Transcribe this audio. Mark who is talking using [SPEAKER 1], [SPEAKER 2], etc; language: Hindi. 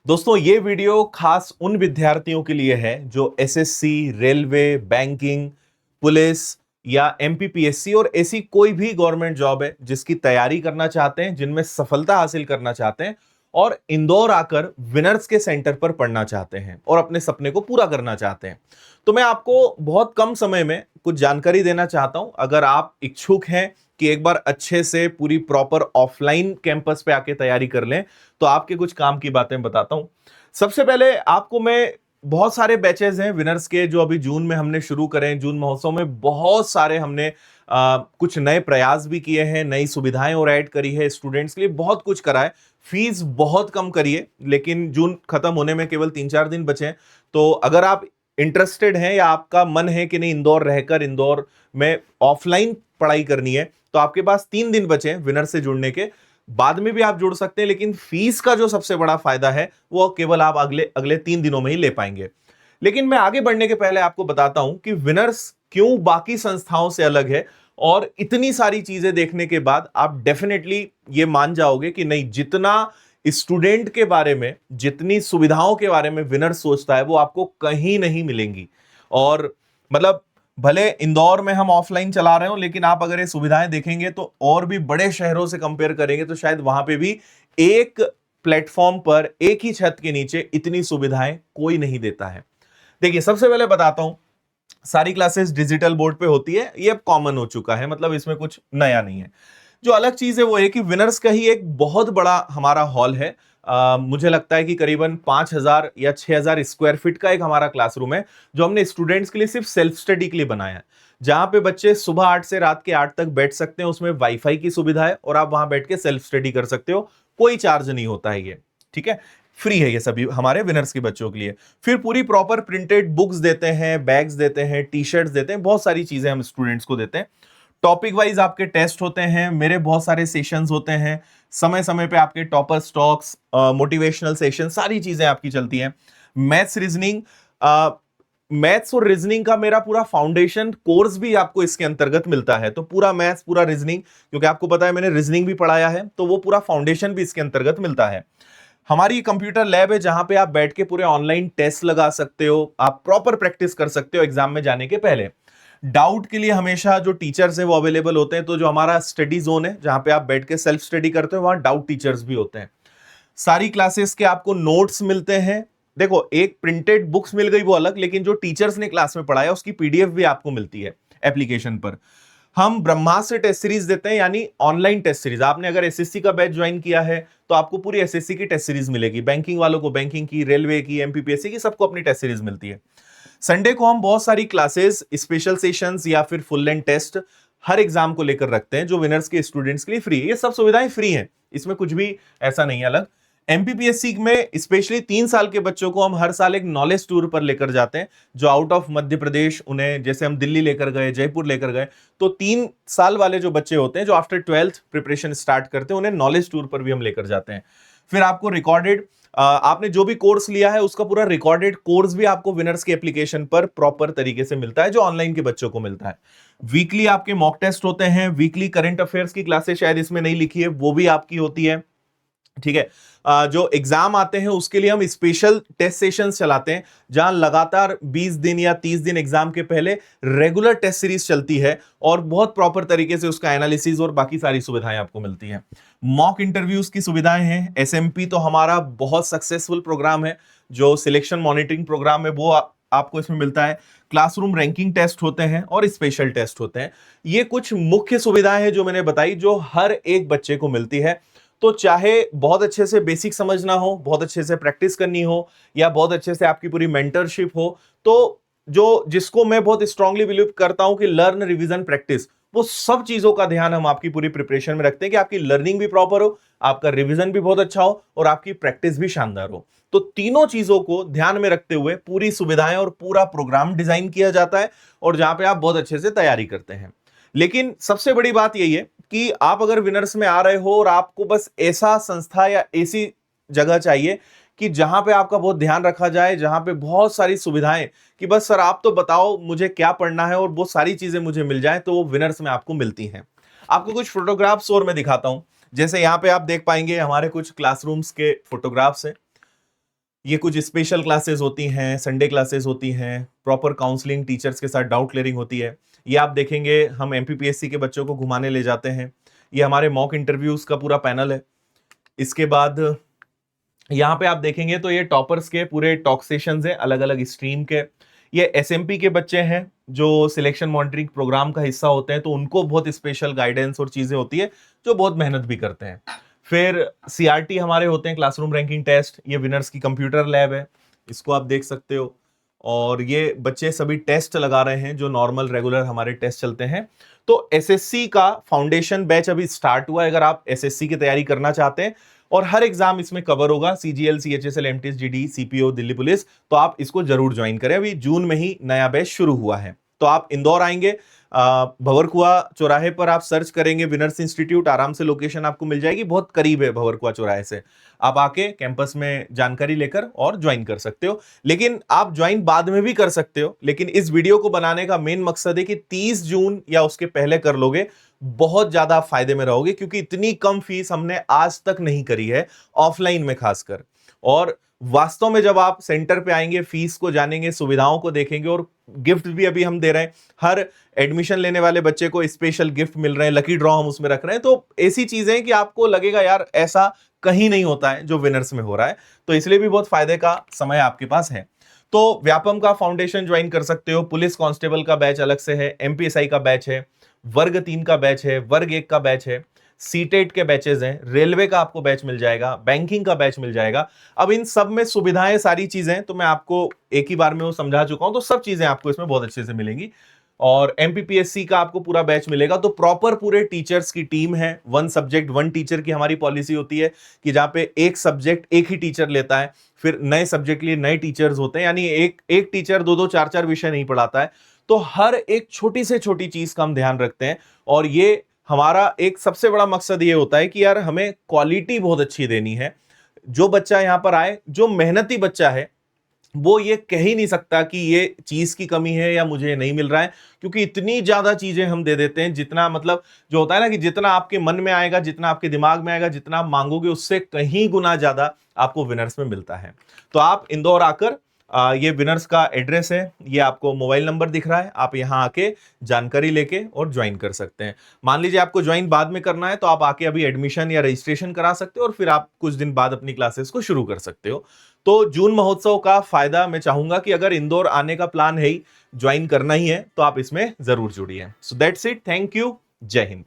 [SPEAKER 1] दोस्तों ये वीडियो खास उन विद्यार्थियों के लिए है जो एसएससी, रेलवे, बैंकिंग, पुलिस या एमपीपीएससी और ऐसी कोई भी गवर्नमेंट जॉब है जिसकी तैयारी करना चाहते हैं, जिनमें सफलता हासिल करना चाहते हैं और इंदौर आकर विनर्स के सेंटर पर पढ़ना चाहते हैं और अपने सपने को पूरा करना चाहते हैं। तो मैं आपको बहुत कम समय में कुछ जानकारी देना चाहता हूं। अगर आप इच्छुक हैं कि एक बार अच्छे से पूरी प्रॉपर ऑफलाइन कैंपस पे आके तैयारी कर लें, तो आपके कुछ काम की बातें बताता हूं। सबसे पहले आपको मैं बहुत सारे बैचेस हैं विनर्स के जो अभी जून में हमने शुरू करें। जून महोत्सव में बहुत सारे हमने कुछ नए प्रयास भी किए हैं, नई सुविधाएं और ऐड करी है स्टूडेंट्स के लिए, बहुत कुछ करा है। फीस बहुत कम करी है, लेकिन जून खत्म होने में केवल 3-4 दिन बचे हैं। तो अगर आप इंटरेस्टेड हैं या आपका मन है कि नहीं इंदौर रहकर इंदौर में ऑफलाइन पढ़ाई करनी है, तो आपके पास 3 दिन बचे हैं विनर से जुड़ने के। बाद में भी आप जुड़ सकते हैं, लेकिन फीस का जो सबसे बड़ा फायदा है वो केवल आप अगले अगले 3 दिनों में ही ले पाएंगे। लेकिन मैं आगे बढ़ने के पहले आपको बताता हूं कि विनर्स क्यों बाकी संस्थाओं से अलग है। और इतनी सारी चीजें देखने के बाद आप डेफिनेटली ये मान जाओगे कि नहीं, जितना स्टूडेंट के बारे में, जितनी सुविधाओं के बारे में विनर सोचता है वो आपको कहीं नहीं मिलेंगी। और मतलब भले इंदौर में हम ऑफलाइन चला रहे हो, लेकिन आप अगर ये सुविधाएं देखेंगे तो और भी बड़े शहरों से कंपेयर करेंगे तो शायद वहां पे भी एक प्लेटफॉर्म पर, एक ही छत के नीचे इतनी सुविधाएं कोई नहीं देता है। देखिए, सबसे पहले बताता हूं, सारी क्लासेस डिजिटल बोर्ड पे होती है, ये अब कॉमन हो चुका है, मतलब इसमें कुछ नया नहीं है। जो अलग चीज है वो है कि विनर्स का ही एक बहुत बड़ा हमारा हॉल है। मुझे लगता है कि करीबन 5,000 या 6,000 स्क्वायर फीट का एक हमारा क्लासरूम है, जो हमने स्टूडेंट्स के लिए सिर्फ सेल्फ स्टडी के लिए बनाया है। जहां पे बच्चे सुबह 8 से रात के 8 तक बैठ सकते हैं। उसमें वाईफाई की सुविधा है और आप वहां बैठ के सेल्फ स्टडी कर सकते हो। कोई चार्ज नहीं होता है ये, ठीक है, फ्री है ये सभी हमारे विनर्स के बच्चों के लिए। फिर पूरी प्रॉपर प्रिंटेड बुक्स देते हैं, बैग्स देते हैं, टी शर्ट्स देते हैं, बहुत सारी चीजें हम स्टूडेंट्स को देते हैं। टॉपिक वाइज आपके टेस्ट होते हैं, मेरे बहुत सारे सेशंस होते हैं, समय समय पे आपके टॉपर स्टॉक्स, मोटिवेशनल सेशन, सारी चीजें आपकी चलती हैं। मैथ्स, रीजनिंग, मैथ्स और रीजनिंग का मेरा पूरा फाउंडेशन कोर्स भी आपको इसके अंतर्गत मिलता है। तो पूरा मैथ्स, पूरा रीजनिंग, क्योंकि आपको पता है मैंने रीजनिंग भी पढ़ाया है, तो वो पूरा फाउंडेशन भी इसके अंतर्गत मिलता है। हमारी कंप्यूटर लैब है जहां पे आप बैठ के पूरे ऑनलाइन टेस्ट लगा सकते हो, आप प्रॉपर प्रैक्टिस कर सकते हो एग्जाम में जाने के पहले। डाउट के लिए हमेशा जो टीचर्स हैं वो अवेलेबल होते हैं। तो जो हमारा स्टडी जोन है जहां पे आप बैठ के सेल्फ स्टडी करते हो, वहां डाउट टीचर्स भी होते हैं। सारी क्लासेस के आपको नोट्स मिलते हैं। देखो, एक प्रिंटेड बुक्स मिल गई वो अलग, लेकिन जो टीचर्स ने क्लास में पढ़ाया उसकी पीडीएफ भी आपको मिलती है एप्लीकेशन पर। हम ब्रह्मास्त्र टेस्ट सीरीज देते हैं, यानी ऑनलाइन टेस्ट सीरीज। आपने अगर एसएससी का बैच ज्वाइन किया है तो आपको पूरी एसएससी की टेस्ट सीरीज मिलेगी। बैंकिंग वालों को बैंकिंग की, रेलवे की, एमपीपीएससी की, सबको अपनी टेस्ट सीरीज मिलती है। संडे को हम बहुत सारी क्लासेस, स्पेशल सेशंस या फिर फुल लेंथ टेस्ट हर एग्जाम को लेकर रखते हैं, जो विनर्स के स्टूडेंट्स के लिए फ्री है। ये सब सुविधाएं फ्री हैं, इसमें कुछ भी ऐसा नहीं है अलग। एमपीपीएससी में स्पेशली 3 साल के बच्चों को हम हर साल एक नॉलेज टूर पर लेकर जाते हैं, जो आउट ऑफ मध्य प्रदेश, उन्हें जैसे हम दिल्ली लेकर गए, जयपुर लेकर गए। तो 3 साल वाले जो बच्चे होते हैं, जो आफ्टर 12th प्रिपरेशन स्टार्ट करते हैं, उन्हें नॉलेज टूर पर भी हम लेकर जाते हैं। फिर आपको रिकॉर्डेड, आपने जो भी कोर्स लिया है उसका पूरा रिकॉर्डेड कोर्स भी आपको विनर्स के एप्लीकेशन पर प्रॉपर तरीके से मिलता है, जो ऑनलाइन के बच्चों को मिलता है। वीकली आपके मॉक टेस्ट होते हैं, वीकली करंट अफेयर्स की क्लासेस शायद इसमें नहीं लिखी है, वो भी आपकी होती है, ठीक है। जो एग्जाम आते हैं उसके लिए हम स्पेशल टेस्ट सेशंस चलाते हैं, जहां लगातार 20 दिन या 30 दिन एग्जाम के पहले रेगुलर टेस्ट सीरीज चलती है और बहुत प्रॉपर तरीके से उसका एनालिसिस और बाकी सारी सुविधाएं आपको मिलती हैं। मॉक इंटरव्यूज की सुविधाएं हैं। एसएमपी तो हमारा बहुत सक्सेसफुल प्रोग्राम है, जो सिलेक्शन मॉनिटरिंग प्रोग्राम है, वो आपको इसमें मिलता है। क्लासरूम रैंकिंग टेस्ट होते हैं और स्पेशल टेस्ट होते हैं। ये कुछ मुख्य सुविधाएं हैं जो मैंने बताई, जो हर एक बच्चे को मिलती है। तो चाहे बहुत अच्छे से बेसिक समझना हो, बहुत अच्छे से प्रैक्टिस करनी हो, या बहुत अच्छे से आपकी पूरी मेंटरशिप हो, तो जो जिसको मैं बहुत स्ट्रांगली बिलीव करता हूं कि लर्न, रिवीजन, प्रैक्टिस, वो सब चीजों का ध्यान हम आपकी पूरी प्रिपरेशन में रखते हैं कि आपकी लर्निंग भी प्रॉपर हो, आपका रिवीजन भी बहुत अच्छा हो और आपकी प्रैक्टिस भी शानदार हो। तो तीनों चीजों को ध्यान में रखते हुए पूरी सुविधाएं और पूरा प्रोग्राम डिजाइन किया जाता है, और जहां पे आप बहुत अच्छे से तैयारी करते हैं। लेकिन सबसे बड़ी बात यही है कि आप अगर विनर्स में आ रहे हो और आपको बस ऐसा संस्था या ऐसी जगह चाहिए कि जहां पे आपका बहुत ध्यान रखा जाए, जहां पे बहुत सारी सुविधाएं, कि बस सर आप तो बताओ मुझे क्या पढ़ना है और वो सारी चीजें मुझे मिल जाए, तो वो विनर्स में आपको मिलती हैं। आपको कुछ फोटोग्राफ्स और मैं दिखाता हूं। जैसे यहां पे आप देख पाएंगे हमारे कुछ क्लासरूम्स के फोटोग्राफ्स हैं। ये कुछ स्पेशल क्लासेस होती हैं, संडे क्लासेस होती हैं, प्रॉपर काउंसलिंग टीचर्स के साथ डाउट क्लियरिंग होती है। ये आप देखेंगे हम एमपीपीएससी के बच्चों को घुमाने ले जाते हैं। ये हमारे मॉक इंटरव्यूज का पूरा पैनल है। इसके बाद यहाँ पे आप देखेंगे तो ये टॉपर्स के पूरे टॉक सेशंस हैं अलग अलग स्ट्रीम के। ये एसएमपी के बच्चे हैं जो सिलेक्शन मॉनिटरिंग प्रोग्राम का हिस्सा होते हैं, तो उनको बहुत स्पेशल गाइडेंस और चीजें होती है, जो बहुत मेहनत भी करते हैं। फिर सीआरटी हमारे होते हैं, क्लासरूम रैंकिंग टेस्ट। ये विनर्स की कंप्यूटर लैब है, इसको आप देख सकते हो। और ये बच्चे सभी टेस्ट लगा रहे हैं जो नॉर्मल रेगुलर हमारे टेस्ट चलते हैं। तो एसएससी का फाउंडेशन बैच अभी स्टार्ट हुआ है, अगर आप एसएससी की तैयारी करना चाहते हैं, और हर एग्जाम इसमें कवर होगा, CGL, CHSL, MTS, GD, CPO, Delhi police. तो आप इसको जरूर ज्वाइन करें, अभी जून में ही नया बैच शुरू हुआ है। तो आप इंदौर आएंगे, भंवरकुआ चौराहे पर आप सर्च करेंगे विनर्स इंस्टीट्यूट, आराम से लोकेशन आपको मिल जाएगी, बहुत करीब है भंवरकुआ चौराहे से। आप आके कैंपस में जानकारी लेकर और ज्वाइन कर सकते हो। लेकिन आप ज्वाइन बाद में भी कर सकते हो, लेकिन इस वीडियो को बनाने का मेन मकसद है कि 30 जून या उसके पहले कर लोगे, बहुत ज्यादा फायदे में रहोगे, क्योंकि इतनी कम फीस हमने आज तक नहीं करी है ऑफलाइन में खासकर। और वास्तव में जब आप सेंटर पे आएंगे, फीस को जानेंगे, सुविधाओं को देखेंगे, और गिफ्ट भी अभी हम दे रहे हैं, हर एडमिशन लेने वाले बच्चे को स्पेशल गिफ्ट मिल रहे हैं, लकी ड्रॉ हम उसमें रख रहे हैं। तो ऐसी चीजें हैं कि आपको लगेगा यार ऐसा कहीं नहीं होता है जो विनर्स में हो रहा है। तो इसलिए भी बहुत फायदे का समय आपके पास है। तो व्यापम का फाउंडेशन ज्वाइन कर सकते हो, पुलिस कांस्टेबल का बैच अलग से है, एमपीएसआई का बैच है, वर्ग 3 का बैच है, वर्ग 1 का बैच है, सीटेट के बैचेस हैं, रेलवे का आपको बैच मिल जाएगा, बैंकिंग का बैच मिल जाएगा। अब इन सब में सुविधाएं सारी चीजें तो मैं आपको एक ही बार में वो समझा चुका हूं, तो सब चीजें आपको इसमें बहुत अच्छे से मिलेंगी। और एमपीपीएससी का आपको पूरा बैच मिलेगा, तो प्रॉपर पूरे टीचर्स की टीम है। 1 सब्जेक्ट 1 टीचर की हमारी पॉलिसी होती है कि जहां पे एक सब्जेक्ट एक ही टीचर लेता है, फिर नए सब्जेक्ट के लिए नए टीचर्स होते हैं, यानी एक टीचर 2-2 4-4 विषय नहीं पढ़ाता है। तो हर एक छोटी से छोटी चीज का हम ध्यान रखते हैं, और ये हमारा एक सबसे बड़ा मकसद ये होता है कि यार हमें क्वालिटी बहुत अच्छी देनी है। जो बच्चा यहां पर आए, जो मेहनती बच्चा है, वो ये कह ही नहीं सकता कि ये चीज की कमी है या मुझे नहीं मिल रहा है, क्योंकि इतनी ज्यादा चीजें हम दे देते हैं, जितना मतलब जो होता है ना कि जितना आपके मन में आएगा, जितना आपके दिमाग में आएगा, जितना आप मांगोगे, उससे कहीं गुना ज्यादा आपको विनर्स में मिलता है। तो आप इंदौर आकर, ये विनर्स का एड्रेस है, ये आपको मोबाइल नंबर दिख रहा है, आप यहां आके जानकारी लेके और ज्वाइन कर सकते हैं। मान लीजिए आपको ज्वाइन बाद में करना है, तो आप आके अभी एडमिशन या रजिस्ट्रेशन करा सकते हो, और फिर आप कुछ दिन बाद अपनी क्लासेस को शुरू कर सकते हो। तो जून महोत्सव का फायदा मैं चाहूंगा कि अगर इंदौर आने का प्लान है ही, ज्वाइन करना ही है, तो आप इसमें जरूर जुड़िए। So that's it, thank you, जय हिंद।